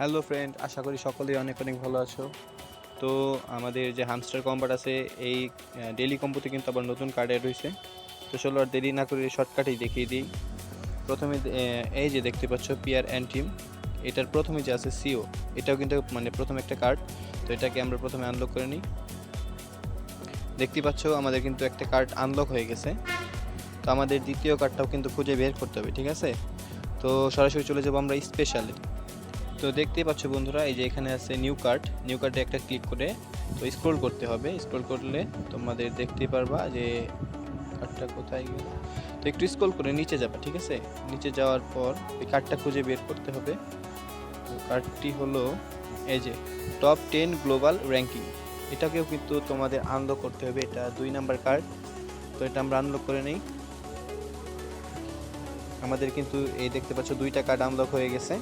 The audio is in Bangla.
হ্যালো ফ্রেন্ড, আশা করি সকলেই অনেক অনেক ভালো আছো। তো আমাদের যে হামস্টার কম্বাট আছে এই ডেইলি কম্বোতে কিন্তু আবার নতুন কার্ড অ্যাড হয়েছে। তো চলো আর দেরি না করে শর্টকাটেই দেখিয়ে দিই। প্রথমে এই যে দেখতে পাচ্ছ পিয়ার অ্যান্ড টিম, এটার প্রথমে যে আছে সিও, এটাও কিন্তু মানে প্রথম একটা কার্ড। তো এটাকে আমরা প্রথমে আনলক করে নিই। দেখতে পাচ্ছ আমাদের কিন্তু একটা কার্ড আনলক হয়ে গেছে। তো আমাদের দ্বিতীয় কার্ডটাও কিন্তু খুঁজে বের করতে হবে, ঠিক আছে? তো সরাসরি চলে যাবো আমরা স্পেশালে। তো দেখতেই পাচ্ছ বন্ধুরা, এই যে এখানে আছে নিউ কার্ডে একটা ক্লিক করে তো স্ক্রল করতে হবে। স্ক্রল করলে তোমাদের দেখতেই পারবা যে কার্ডটা কোথায় গেল। তো একটু স্ক্রল করে নিচে যাবে, ঠিক আছে? নিচে যাওয়ার পর এই কার্ডটা খুঁজে বের করতে হবে। তো কার্ডটি হলো এই যে টপ 10 গ্লোবাল র্যাঙ্কিং। এটাকেও কিন্তু তোমাদের আনলক করতে হবে, এটা 2 নাম্বার কার্ড। তো এটা আমরা আনলক করে নেই। আমাদের কিন্তু এই দেখতে পাচ্ছ 2টা কার্ড আনলক হয়ে গেছে।